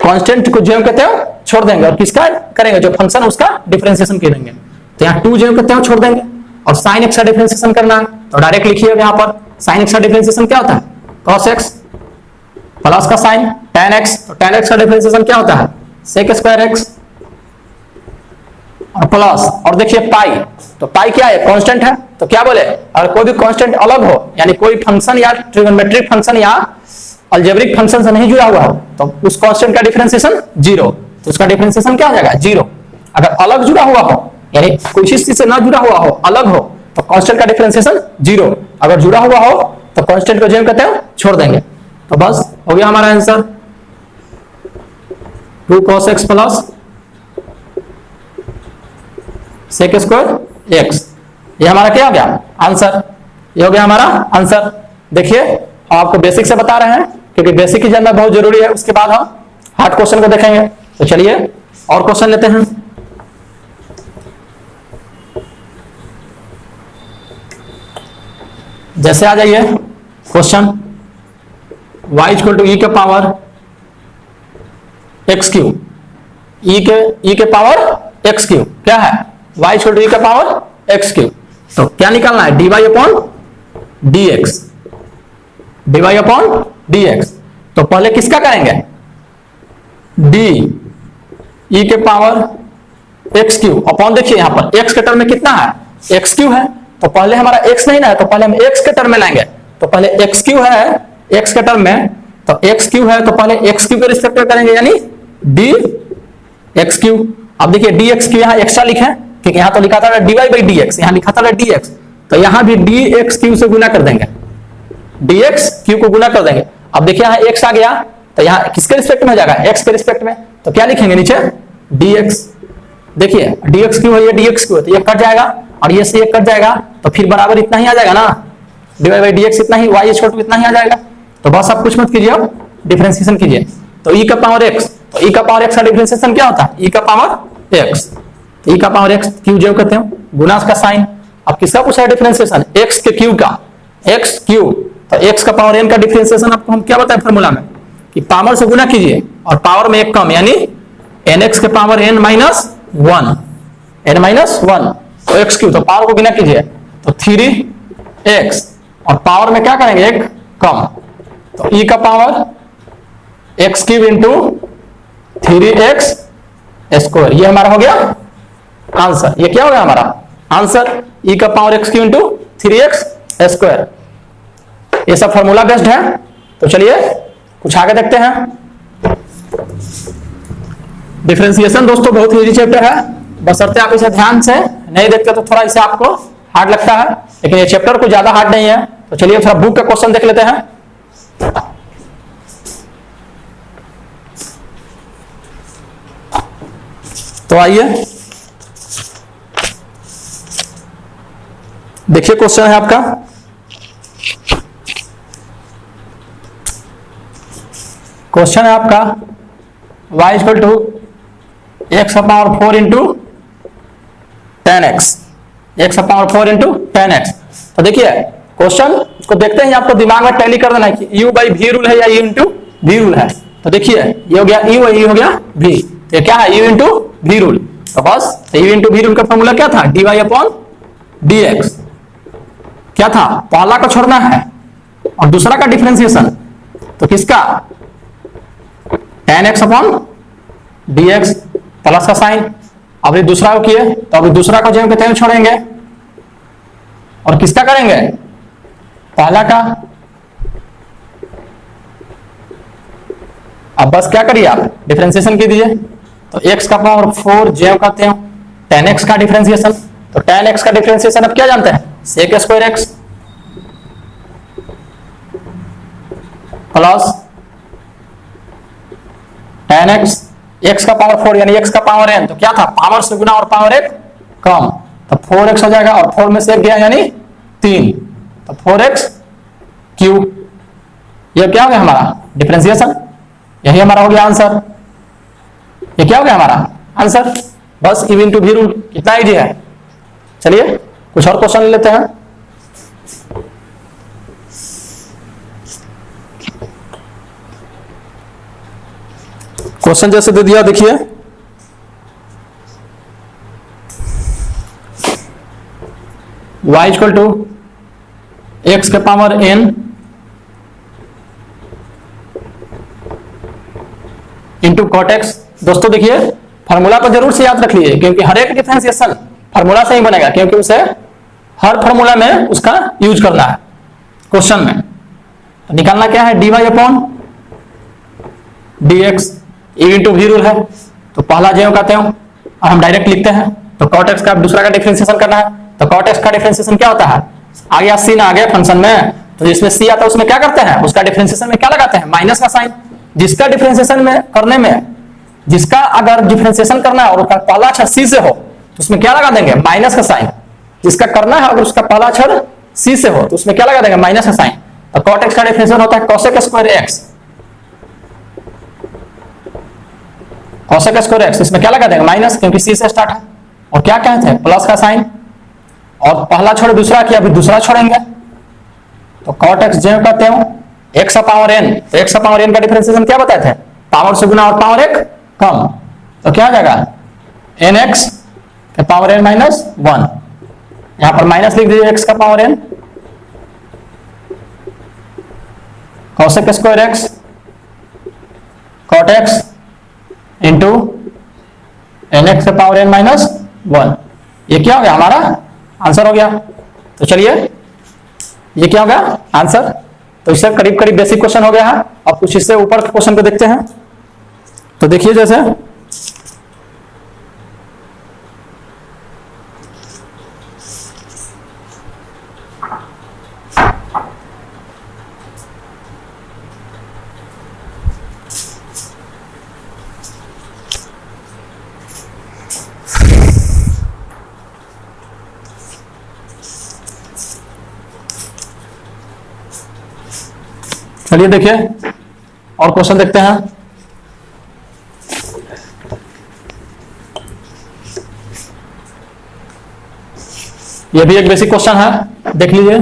कांस्टेंट को जेम कहते हो छोड़ देंगे और किसका करेंगे, जो फंक्शन उसका डिफरेंशिएशन करेंगे। तो यहाँ 2 जेम कहते हो छोड़ देंगे और साइन एक्स का डिफरेंशिएशन करना है तो डायरेक्ट लिखिए यहाँ पर साइन एक्स का डिफरेंशिएशन क्या होता है cos x प्लस का साइन tan x, तो tan x का डिफरेंशिएशन क्या होता है sec स्क्वायर x और प्लस, और देखिए पाई, तो पाई क्या है कांस्टेंट है, तो क्या बोले अगर कोई भी कांस्टेंट अलग हो यानी कोई फंक्शन या ट्रिगोनोमेट्रिक फंक्शन या अलजेब्रिक फंक्शन से नहीं जुड़ा हुआ हो तो उस कांस्टेंट का डिफरेंशिएशन जीरो, तो उसका डिफरेंशिएशन क्या हो जाएगा जीरो। अगर अलग जुड़ा हुआ हो यानी कोई चीज से ना जुड़ा हुआ हो, अलग हो, तो कांस्टेंट का डिफरेंशिएशन जीरो। अगर जुड़ा हुआ हो तो कांस्टेंट को जेम कहते हैं छोड़ देंगे। तो बस हो गया हमारा answer 2 cos x plus sec square x, ये हमारा क्या हो गया आंसर, ये हो गया हमारा आंसर। देखिए हम आपको बेसिक से बता रहे हैं क्योंकि बेसिक ही जानना बहुत जरूरी है, उसके बाद हम हार्ड क्वेश्चन को देखेंगे। तो चलिए और क्वेश्चन लेते हैं। जैसे आ जाइए क्वेश्चन y इक्वल टू ई के पावर एक्स क्यू, ई के पावर एक्स क्यू क्या है y इक्वल टू ई के पावर एक्स क्यू, तो क्या निकालना है dy upon d x, dy upon d x. तो पहले किसका करेंगे d ई के पावर एक्स क्यू अपॉन, देखिए यहां पर x के टर्म में कितना है एक्स क्यू है, तो पहले हमारा x नहीं ना है तो पहले हम x के टर्म में लाएंगे, तो पहले एक्स क्यू है x के टर्म में, तो एक्स क्यू है तो पहले एक्स क्यू के रिस्पेक्ट में करेंगे यानी डी एक्स क्यू। अब देखिए डी एक्स क्यू यहाँ एक्स्ट्रा लिखे क्योंकि यहाँ तो लिखा था d y by d x, यहाँ लिखा था डी एक्स, तो यहाँ भी डी एक्स क्यू से गुना कर देंगे, डी एक्स क्यू को गुना कर देंगे। अब देखिए यहाँ एक्स आ गया तो यहाँ किसके रिस्पेक्ट में हो जाएगा एक्स के रिस्पेक्ट में, तो क्या लिखेंगे नीचे डी एक्स, देखिए डी एक्स क्यू है ये डी एक्स क्यू है तो ये कट जाएगा और ये से ये कट जाएगा तो फिर बराबर इतना ही आ जाएगा ना, d y by d x इतना ही, वाई इक्वल टू इतना ही आ जाएगा। तो बस आप कुछ मत कीजिए, अब डिफरेंशिएशन कीजिए। तो ई का पावर एक्स, तो ई का पावर एक्स का डिफरेंशिएशन क्या होता है ई का पावर एक्स, तो ई का पावर एक्स क्यू जो कहते हैं गुना का साइन। अब किसका पूछा है डिफरेंशिएशन एक्स के क्यू का, एक्स क्यू, तो एक्स का पावर एन का डिफरेंशिएशन आपको हम क्या बताएं फॉर्मूला में कि पावर से गुना कीजिए और पावर में एक कम यानी एन एक्स के power n minus one, n minus one, तो एक्स क्यू, तो पावर को गुना कीजिए तो 3x और पावर में क्या करेंगे एक कम, तो e का power x cube into 3x square, ये हमारा हो गया आंसर। ये क्या हो गया हमारा आंसर e का power x cube into 3x square. ये सब फॉर्मूला बेस्ड है। तो चलिए कुछ आगे देखते हैं। डिफरेंशिएशन दोस्तों बहुत ही इजी चैप्टर है, बशर्ते आप इसे ध्यान से नहीं देखते तो थोड़ा इसे आपको हार्ड लगता है, लेकिन ये चैप्टर को ज्यादा हार्ड नहीं है। तो चलिए थोड़ा बुक का क्वेश्चन देख लेते हैं। तो आइए देखिए क्वेश्चन है आपका, क्वेश्चन है आपका y equal to x power 4 into 10x, x power 4 into 10x। तो देखिए क्वेश्चन को देखते हैं, आपको दिमाग में टैली कर देना है कि u बाई v रूल है या u इंटू v रूल है। तो देखिए ये हो गया u और ये हो गया v, ये क्या है u इंटू v रूल, तो बस u इंटू v रूल का फॉर्मूला क्या था dy अपॉन dx, क्या था पहला को छोड़ना है और दूसरा का डिफरेंशिएशन, तो किसका tan x upon dx plus का साइन। अभी दूसरा को किए तो अभी दूसरा को जेम कहते हैं छोड़ेंगे और किसका करेंगे पहला का। अब बस क्या करिए आप डिफरेंशिएशन की दीजिए, तो x का पावर 4 जेम कहते हैं tan x का डिफरेंशिएशन, तो tan x का डिफरेंशिएशन अब क्या जानते हैं sec square x plus ten x, x का पावर 4 यानी एक्स का पावर n, तो क्या था पावर से गुना और पावर 1 कम, तो 4x हो जाएगा और 4 में से 1 गया यानी 3, तो 4x क्यूब। ये क्या हो गया हमारा डिफरेंशिएशन, यही हमारा हो गया आंसर। ये क्या हो गया हमारा आंसर, बस ई इंटू वी रूल, कितना इजी है। चलिए कुछ और क्वेश्चन ले लेते हैं। क्वेश्चन जैसे दे दिया, देखिए y इक्वल टू एक्स के power n into cot x. दोस्तों देखिए फार्मूला को जरूर से याद रख लीजिए, क्योंकि हर एक डिफरेंशिएशन फार्मूला से ही बनेगा, क्योंकि उसे हर फार्मूला में उसका यूज करना है क्वेश्चन में। तो निकालना क्या है, dy upon dx, e into v rule है, तो पहला ज्यों का त्यों और हम डायरेक्ट लिखते हैं। तो कॉट एक्स का दूसरा का डिफरेंशिएशन करना है, तो कॉट एक्स का डिफरेंशिएशन क्या होता है, आ गया sin आ गया फंक्शन में, तो जिसमें c आता है उसमें क्या करते हैं, उसका डिफरेंशिएशन में क्या लगाते हैं, माइनस का साइन। जिसका डिफरेंशिएशन में करने में, जिसका अगर डिफरेंशिएशन करना है और उसका पहला अक्षर c से हो तो उसमें क्या लगा देंगे, माइनस का साइन। जिसका करना है अगर उसका पहला अक्षर c से हो तो उसमें क्या लगा देंगे, माइनस का साइन। तो कॉट एक्स का डिफरेंशिएशन होता है cosec square x, cosec square x, इसमें क्या लगा देंगे माइनस, क्योंकि c से स्टार्ट है, और क्या कहते हैं प्लस का साइन, और पहला छोड़ दूसरा किया, अभी दूसरा छोड़ेंगे, तो कॉट एक्स जो कहते हो एक्स पावर n, तो एक्स पावर n का डिफरेंशिएशन क्या बताए थे, पावर से गुना और पावर 1 कम, तो क्या हो जाएगा nx के पावर n माइनस 1, यहां पर माइनस लिख दीजिए x का power n, cosec square x cot x into nx के पावर n माइनस 1। ये क्या हो गया हमारा आंसर हो गया। तो चलिए ये क्या हो गया आंसर, तो इससे करीब करीब बेसिक क्वेश्चन हो गया है। अब कुछ इससे ऊपर के क्वेश्चन को देखते हैं। तो देखिए जैसे चलिए देखिए और क्वेश्चन देखते हैं। यह भी एक बेसिक क्वेश्चन है, देख लीजिए।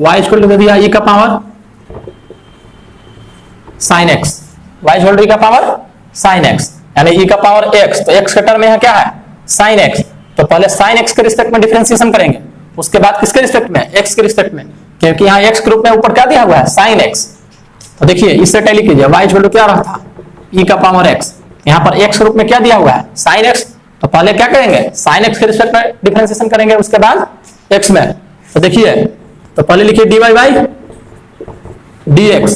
y इक्वल टू दे दिया e का power sine x, y equal to e का पावर साइन एक्स यानी e का पावर x, तो x का टर्म यहाँ क्या है साइन x, तो पहले साइन x के रिस्पेक्ट में डिफरेंशिएशन करेंगे, उसके बाद किसके रिस्पेक्ट में, x के रिस्पेक्ट में, क्योंकि यहाँ x के रूप में ऊपर क्या दिया हुआ है साइन x। तो देखिए इससे टैली कीजिए, y इक्वल टू क्या रहा था e का पावर x, यहाँ पर x के रूप में क्या दिया हुआ है साइन x, तो पहले क्या करेंगे साइन x के रिस्पेक्ट में डिफरेंशिएशन करेंगे, उसके बाद x में। तो देखिए तो पहले लिखिए dy बाई dx,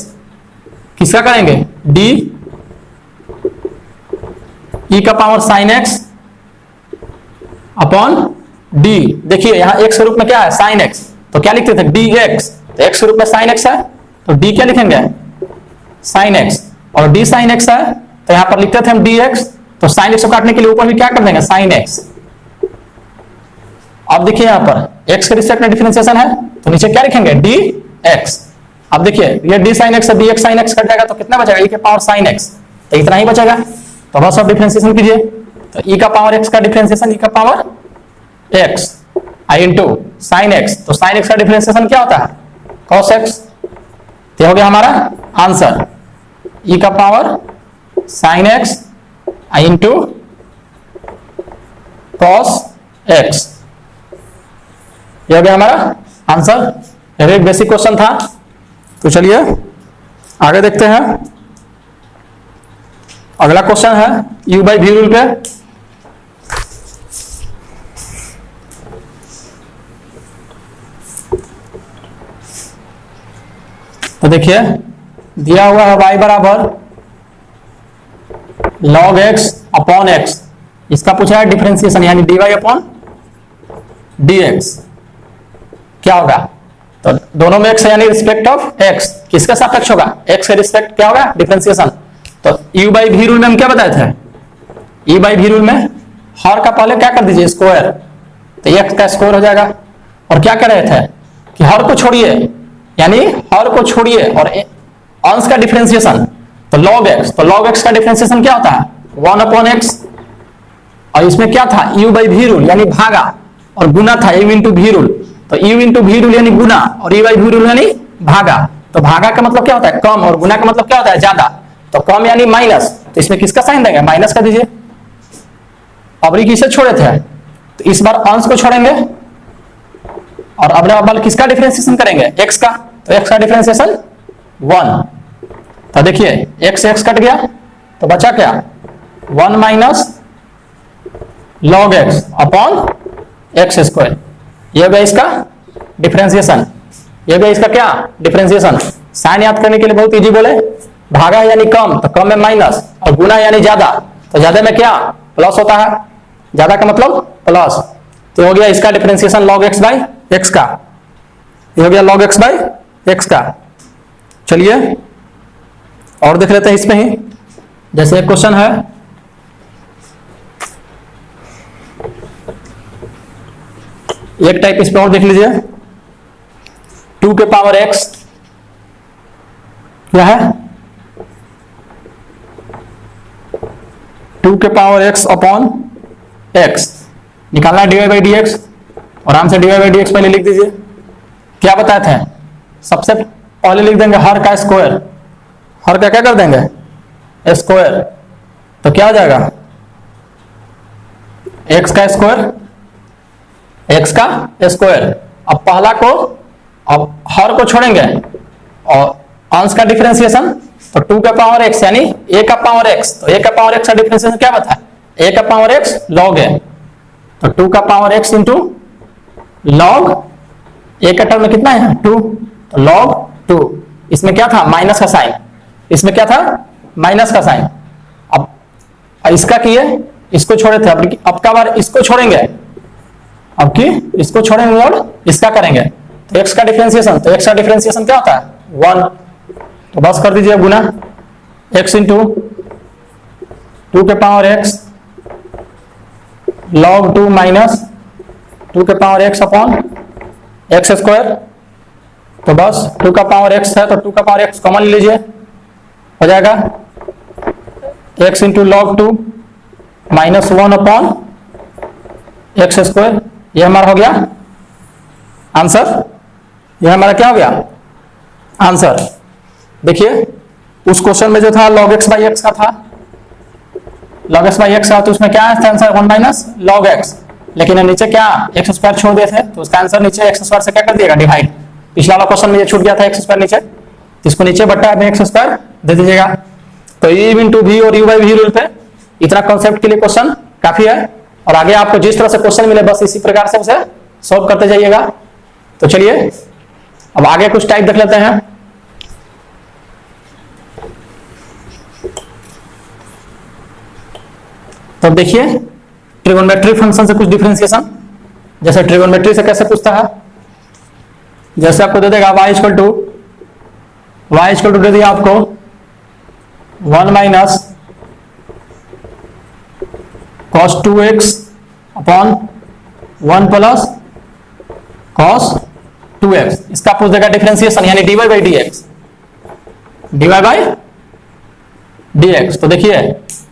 किसका करेंगे d e का power sign x upon d। देखिए यहाँ x के रूप में क्या है साइन x, तो क्या लिखते थे dx, तो x के रूप में साइन x है तो d क्या लिखेंगे साइन x, और d साइन x है तो यहां पर लिखते थे हम dx, तो साइन x को काटने के लिए ऊपर भी क्या कर देंगे साइन x। अब देखिए यहां पर x के रिस्पेक्ट में डिफरेंशिएशन है तो नीचे क्या लिखेंगे dx। अब देखिए ये d साइन x से dx साइन x कट जाएगा तो कितना बचेगा e के पावर साइन x, तो इतना ही बचेगा। तो बस अब डिफरेंशिएशन कीजिए, तो e का पावर x का डिफरेंशिएशन e का पावर x आई इंटू साइन x, तो साइन x का डिफरेंशिएशन क्या होता है cos x। तो हो गया हमारा आंसर e का power sign x into cos x, ये हो गया हमारा आंसर। यह एक बेसिक क्वेश्चन था। तो चलिए आगे देखते हैं। अगला क्वेश्चन है u बाई v रूल पे। तो देखिए दिया हुआ है y बराबर log x अपॉन x, इसका पूछा है डिफरेंशिएशन यानी dy अपॉन dx क्या होगा। तो दोनों में x है यानी रिस्पेक्ट ऑफ x, किसका सापेक्ष होगा, x के रिस्पेक्ट क्या होगा, डिफरेंशिएशन। तो u बाई v रूल में हम क्या बताए थे, u बाई v रूल में हर का पहले क्या कर दीजिए स्क्वायर, तो x का स्क्वायर हो जाएगा। और क्या कर रहे थे कि हर को छोड़िए, यानी हर को छोड़िए और अंश का डिफरेंशिएशन, तो log x, तो log x का डिफरेंशिएशन क्या होता है 1/x। और इसमें क्या था u बाई v रूल यानी भागा, और गुना था u इंटू v रूल, तो u इंटू v रूल यानी गुना और u बाई v रूल यानी भागा। तो भागा का मतलब क्या होता है कम, और गुना का मतलब क्या होता है ज्यादा, तो कम यानी माइनस, तो इसमें किसका साइन देंगे, माइनस का दीजिए। अब किसे छोड़े थे, तो इस बार अंश को छोड़ेंगे और अब किसका डिफरेंशिएशन करेंगे, x का, तो x का डिफरेंशिएशन 1। तो देखिए x x कट गया तो बचा क्या 1 minus log x upon x square, ये हो गया इसका डिफरेंशिएशन, ये हो गया इसका क्या डिफरेंशिएशन। साइन याद करने के लिए बहुत इजी, बोले भागा यानी कम, तो कम में माइनस, और गुना यानी ज्यादा, तो ज्यादा में क्या प्लस होता है, ज्यादा का मतलब प्लस। तो हो गया इसका differentiation log x by x का, ये हो गया log x बाई x का। चलिए और देख लेते हैं इसमें ही, जैसे एक क्वेश्चन है, एक टाइप इस पे और देख लीजिए, 2 के पावर x क्या है 2 के पावर x अपॉन x, निकालना है dy बाई dx, और आराम से dy बाई dx पहले लिख दीजिए। क्या बताए थे, सबसे पहले लिख देंगे हर का स्क्वायर, हर का क्या कर देंगे स्क्वायर, तो क्या हो जाएगा x का स्क्वायर, x का स्क्वायर। अब पहला को, अब हर को छोड़ेंगे और अंश का डिफरेंशिएशन, तो 2 का पावर x यानी a का पावर x, तो a का पावर x का डिफरेंशिएशन क्या बता है, a का पावर x log है, तो 2 का power x into log a का टर्म में कितना है 2, तो log 2, इसमें क्या था माइनस का साइन, इसमें क्या था माइनस का साइन। अब इसका किए, इसको छोड़े थे, अब का बार इसको छोड़ेंगे, अब की इसको छोड़ेंगे और इसका करेंगे, तो x का डिफरेंशिएशन, तो x का डिफरेंशिएशन क्या होता है 1, तो बस कर दीजिए गुना x इंटू 2 के पावर x log 2 माइनस 2 के power x upon x square, तो बस 2 का पावर x है तो 2 का पावर x कॉमन ले लीजिए, हो जाएगा x into log 2 minus 1 upon x square, ये हमारा हो गया आंसर, ये हमारा क्या हो गया आंसर। देखिए उस क्वेश्चन में जो था log x बाई x का था, log x बाई x का, तो उसमें क्या है आंसर 1 माइनस log x, लेकिन नीचे क्या x स्क्वायर छोड़ दिए थे, तो उसका आंसर नीचे x स्क्वायर से क्या कर दिएगा डिवाइड, पिछला वाला क्वेश्चन में ये छूट गया था x स्क्वायर नीचे, इसको नीचे बट्टा में x स्क्वायर दे दीजिएगा। तो u इंटू v और u बाई v रूल पे इतना कॉन्सेप्ट के लिए क्वेश्चन काफी है, और आगे आपको जिस तरह से क्वेश्चन मिले बस इसी प्रकार से उसे सॉल्व करते जाइएगा। तो चलिए अब आगे कुछ टाइप देख लेते हैं। तो देखिए ट्रिगोनोमेट्री फंक्शन से कुछ डिफरेंशिएशन, जैसे ट्रिगोनोमेट्री से कैसे पूछता है, जैसे आपको दे देगा y इक्वल टू दे दिया आपको 1 minus cos 2x upon 1 plus cos 2x, इसका पूछ देगा डिफरेंशिएशन यानी dy बाई dx। तो देखिए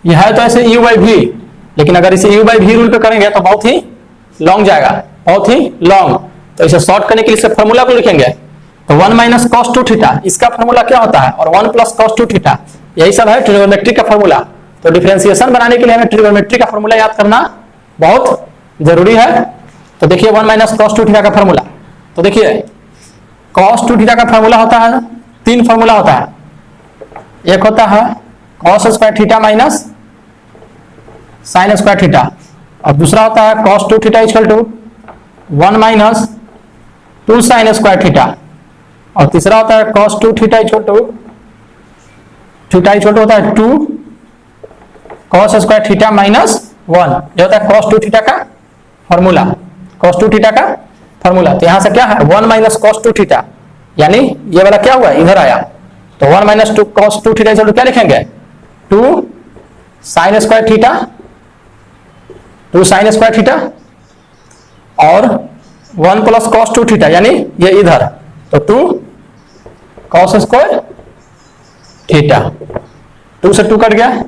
यह है तो ऐसे u बाई v, लेकिन अगर इसे u बाई v रूल पे करेंगे तो बहुत ही लॉन्ग जाएगा, बहुत ही लॉन्ग। तो इसे शॉर्ट करने के लिए इसे फॉर्मूला को लिखेंगे, तो 1 माइनस cos 2 थीटा, इसका फॉर्मूला क्या होता है, और 1 प्लस cos 2 थीटा, यही सब है ट्रिगोनोमेट्री का फॉर्मूला। तो डिफरेंशिएशन बनाने के लिए हमें ट्रिगोनोमेट्री का फॉर्मूला याद करना बहुत जरूरी है। तो देखिए 1 माइनस cos 2 थीटा का फॉर्मूला, तो देखिए cos 2 थीटा का फॉर्मूला होता है, 3 फॉर्मूला होता है, एक होता है cos square theta minus sin square theta, और दूसरा होता है cos 2 theta equal to 1 minus 2 sin square theta, और तीसरा होता है cos 2 थीटा इक्वल टू होता है 2 cos स्क्वायर थीटा माइनस 1, ये होता है cos 2 थीटा का फॉर्मूला, cos 2 थीटा का फॉर्मूला। तो यहां से क्या है 1 माइनस कॉस 2 थीटा, यानी ये वाला क्या हुआ इधर आया, तो 1 माइनस 2 कॉस 2 थीटा क्या लिखेंगे 2 sign square theta, 2 sign square theta और 1 प्लस कॉस 2 थीटा, यानी ये इधर, तो 2 कॉस स्क्वायर थीटा, 2 से 2 कट गया,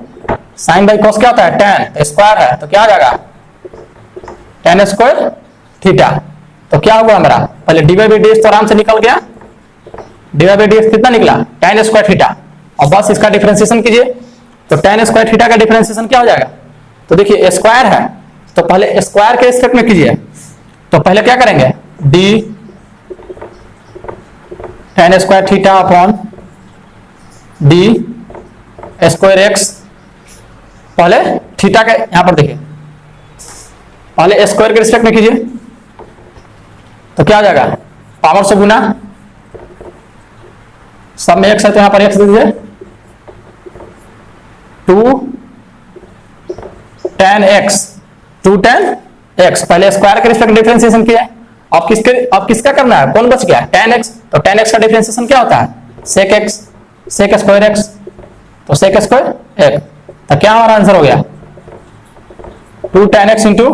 साइन बाई कॉस क्या होता है tan, स्क्वायर है तो क्या आ जाएगा tan स्क्वायर थीटा। तो क्या हुआ हमारा, पहले dy बाई dx तो आराम से निकल गया, dy बाई dx कितना निकला tan स्क्वायर थीटा, और बस इसका डिफरेंशिएशन कीजिए, तो tan स्क्वायर थीटा का डिफरेंशिएशन क्या हो जाएगा, तो देखिए स्क्वायर है तो पहले स्क्वायर के रिस्पेक्ट में कीजिए, तो पहले क्या करेंगे d tan square theta upon d square x, पहले थीटा के यहां पर देखिए पहले स्क्वायर के रिस्पेक्ट में कीजिए, तो क्या आ जाएगा पावर से गुना, सब में x है तो यहां पर x दे दीजिए, 2 tan x, 2 tan x, पहले स्क्वायर के रिस्पेक्ट डिफरेंशिएशन किया, अब किसका करना है, कौन बच गया tan x, तो tan x का डिफरेंशिएशन क्या होता है sec x, sec square x, तो sec स्क्वायर x, तो क्या हमारा आंसर हो गया 2 tan x into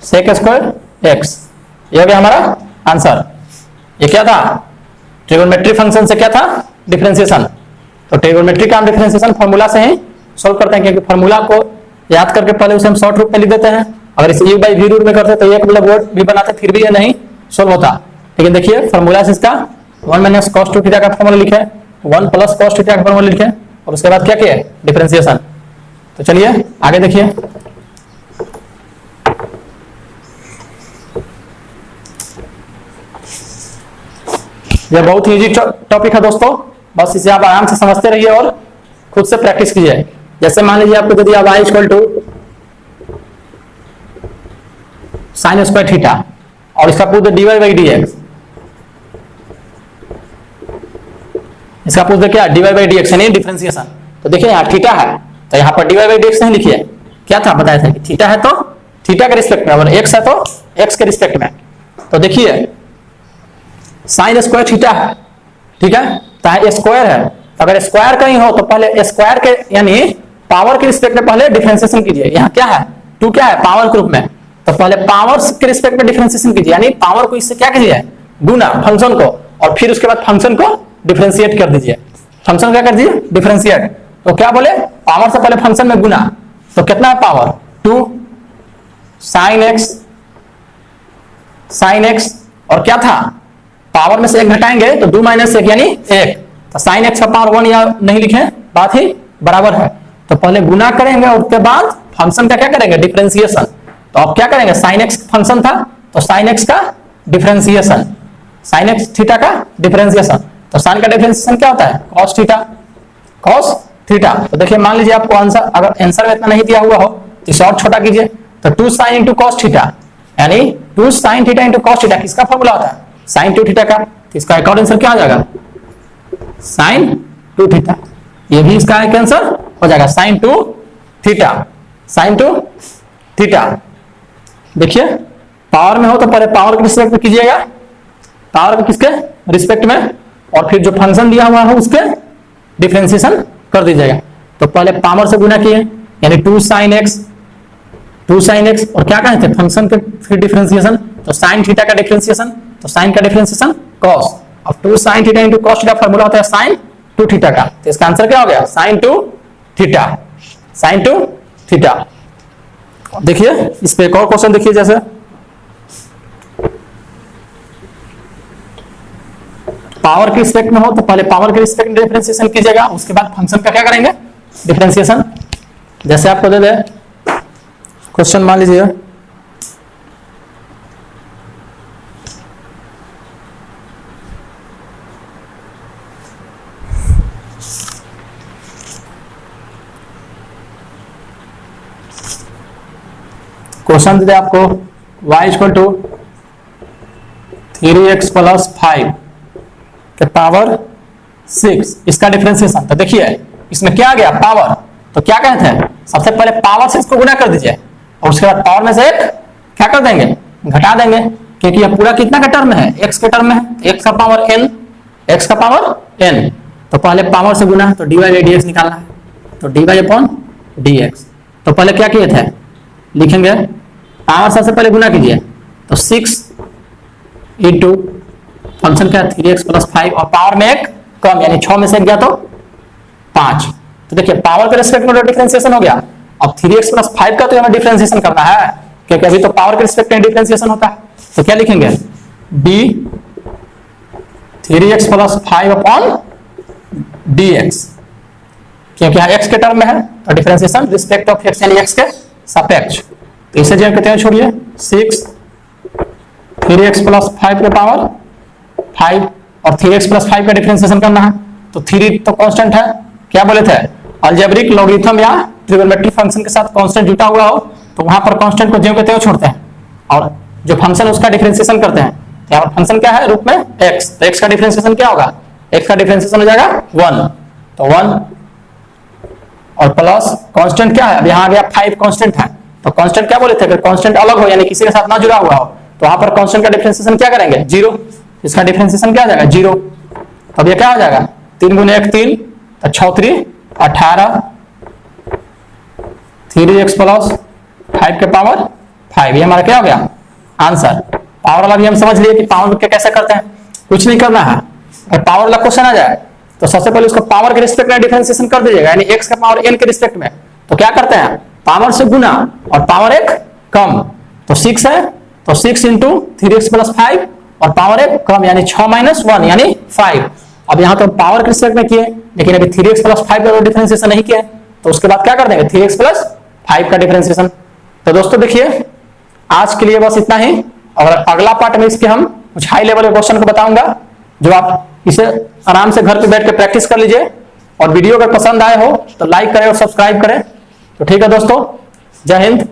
sec square x, ये हो गया हमारा आंसर। ये क्या था ट्रिगोनोमेट्री फंक्शन से क्या था डिफरेंशिएशन, तो ट्रिगोनोमेट्री का हम डिफरेंशिएशन फार्मूला से ही सॉल्व करते हैं, क्योंकि फार्मूला को याद करके पहले उसे हम शॉर्ट रूप में लिख देते हैं, अगर इसे u बाई v रूट में करते तो एक मतलब वर्ड भी बनाते फिर भी ये नहीं सॉल्व होता, लेकिन देखिए फार्मूला से इसका 1 माइनस कॉस 2 थीटा का फार्मूला लिखे, 1 प्लस कॉस थीटा का फार्मूला लिखे, और उसके बाद क्या किया डिफरेंशिएशन। तो चलिए आगे देखिए, यह बहुत ही इजी टॉपिक है दोस्तों, बस इसे आप आराम से समझते रहिए और खुद से प्रैक्टिस कीजिए। जैसे मान लीजिए आपको दे दिया y equal to sine square theta और इसका पूछ दे dy बाई dx, इसका पूछ दे क्या dy बाई dx यानी डिफरेंशिएशन, तो देखिए यहाँ थीटा है तो यहाँ पर dy बाई dx नहीं लिखिए, क्या था बताया था कि थीटा है तो थीटा के रिस्पेक्ट में और x है तो x के रिस्पेक्ट में, तो देखिए साइन स्क्वायर थीटा है, ठीक है, तो स्क्वायर है, अगर स्क्वायर कहीं हो तो पहले स्क्वायर के यानी पावर के रिस्पेक्ट में पहले डिफरेंशिएशन कीजिए, यहाँ क्या है 2 क्या है पावर के रूप में, तो पहले पावर के रिस्पेक्ट में डिफरेंशिएशन कीजिए, यानी पावर को इससे क्या कीजिए गुना फंक्शन को, और फिर उसके बाद फंक्शन को डिफरेंशिएट कर दीजिए, फंक्शन क्या कर दीजिए डिफरेंशिएट, तो क्या बोले पावर से पहले फंक्शन में गुना, तो कितना है पावर 2 साइन एक्स और क्या था पावर में से एक घटाएंगे तो 2 माइनस 1 यानी 1, तो साइन एक्स का पावर 1 या नहीं लिखे बात ही बराबर है, तो पहले गुना करेंगे और उसके बाद फंक्शन का क्या करेंगे डिफरेंशिएशन, तो अब क्या करेंगे साइन एक्स फंक्शन था तो साइन एक्स का डिफरेंशिएशन, साइन एक्स थीटा का डिफरेंशिएशन, तो साइन का डिफरेंशिएशन क्या होता है कॉस थीटा। तो देखिए मान लीजिए आपको आंसर अगर आंसर में इतना नहीं दिया हुआ हो तो इसे और छोटा कीजिए, तो 2 साइन इंटू कॉस थीटा यानी 2 sine theta into cos theta किसका फॉर्मूला होता है साइन 2 थीटा का, तो इसका एक और आंसर क्या आ जाएगा साइन 2 थीटा, ये भी इसका एक आंसर हो जाएगा साइन 2 थीटा। देखिए पावर में हो तो पहले पावर के रिस्पेक्ट में कीजिएगा, पावर के किसके रिस्पेक्ट में, और फिर जो फंक्शन दिया हुआ है उसके डिफरेंशिएशन कर दीजिएगा, तो पहले पावर से गुना किए यानी 2 साइन एक्स और क्या कहते हैं फंक्शन के फिर डिफरेंशिएशन, तो साइन थीटा का डिफरेंशिएशन, तो साइन का डिफरेंशिएशन कॉस, अब 2 sine theta into cos theta formula होता है साइन 2 थीटा का, तो इसका आंसर क्या हो गया साइन 2 थीटा। देखिए इस पे एक और क्वेश्चन देखिए, जैसे पावर के रिस्पेक्ट में हो तो पहले पावर के रिस्पेक्ट में डिफरेंशिएशन कीजिएगा, उसके बाद फंक्शन का क्या करेंगे डिफरेंशिएशन। जैसे आपको दे दे क्वेश्चन मान लीजिए क्वेश्चन दे आपको y equal to 3x plus 5 के पावर 6 इसका डिफरेंशिएशन, तो देखिए इसमें क्या आ गया पावर, तो क्या कहते हैं सबसे पहले पावर से इसको गुना कर दीजिए और उसके बाद पावर में से एक क्या कर देंगे घटा देंगे, क्योंकि यह पूरा कितना का टर्म है, x के टर्म में है, x का पावर n, x का पावर n। तो पहले पावर से गुना, तो dy बाई dx निकालना है, तो dy अपॉन dx। तो पहले क्या किए थे, लिखेंगे पावर सबसे पहले गुना कीजिए, तो 6 इंटू फंक्शन क्या 3x प्लस 5 और पावर में एक कम, यानी 6 में से एक गया तो 5। तो देखिए पावर के रिस्पेक्ट में डिफरेंशिएशन हो गया। अब 3x प्लस 5 का तो हमें डिफरेंशिएशन करना है, क्योंकि अभी तो पावर के रिस्पेक्ट में डिफरेंशिएशन होता है। तो क्या लिखेंगे, d 3x plus 5 upon dx, क्योंकि यहाँ x के टर्म में है तो डिफरेंशिएशन रिस्पेक्ट ऑफ x यानी x के सापेक्ष। तो इसे जो कहते हैं छोड़िए, 6 3x प्लस 5 के पावर 5 और 3x प्लस 5 का डिफरेंशिएशन करना है। तो 3 तो कांस्टेंट है, क्या बोले थे, अलजेब्रिक लॉगरिथम या ट्रिगोनोमेट्रिक फंक्शन के साथ कांस्टेंट जुटा हुआ हो तो वहां पर कांस्टेंट को ज्यों कहते हो छोड़ते हैं, और जो फंक्शन उसका डिफरेंशिएशन करते हैं। तो यहाँ पर फंक्शन क्या है, रूप में x, तो x का डिफरेंशिएशन क्या होगा, x का डिफरेंशिएशन हो जाएगा 1, तो 1 और प्लस कांस्टेंट क्या है, अब यहाँ आ गया 5 कांस्टेंट है। तो कांस्टेंट क्या बोले थे, अगर कांस्टेंट अलग हो यानी किसी के साथ ना जुड़ा हुआ हो तो वहां पर कांस्टेंट का डिफरेंशिएशन क्या करेंगे, 0, इसका डिफरेंशिएशन क्या आ जाएगा 0। अब ये क्या हो जाएगा, 3 गुने 1 3, तो 6 3 18, 3x प्लस 5 के पावर 5, ये हमारा क्या हो गया आंसर। पावर वाला भी हम समझ लिए कि पावर के कैसे करते हैं, कुछ नहीं करना है। अगर पावर वाला क्वेश्चन आ जाए तो सबसे पहले उसको पावर के रिस्पेक्ट में डिफरेंशिएशन कर दीजिएगा, यानी x का पावर n के रिस्पेक्ट में। तो क्या करते हैं, पावर से गुना और पावर एक कम, तो 6 है तो 6 इंटू 3x प्लस 5 और पावर एक कम यानी 6 माइनस 1 यानी 5। अब यहाँ तो पावर के रिस्पेक्ट में किए, लेकिन अभी 3x प्लस 5 का डिफरेंशिएशन नहीं किया, तो उसके बाद क्या कर देंगे 3x प्लस 5 का डिफरेंशिएशन। तो दोस्तों देखिए आज के लिए बस इतना ही, और अगला पार्ट में इसके हम कुछ हाई लेवल के क्वेश्चन को बताऊंगा, जो आप इसे आराम से घर पे बैठ के प्रैक्टिस कर लीजिए। और वीडियो अगर पसंद आए हो तो लाइक करें और सब्सक्राइब करें। तो ठीक है दोस्तों, जय हिंद।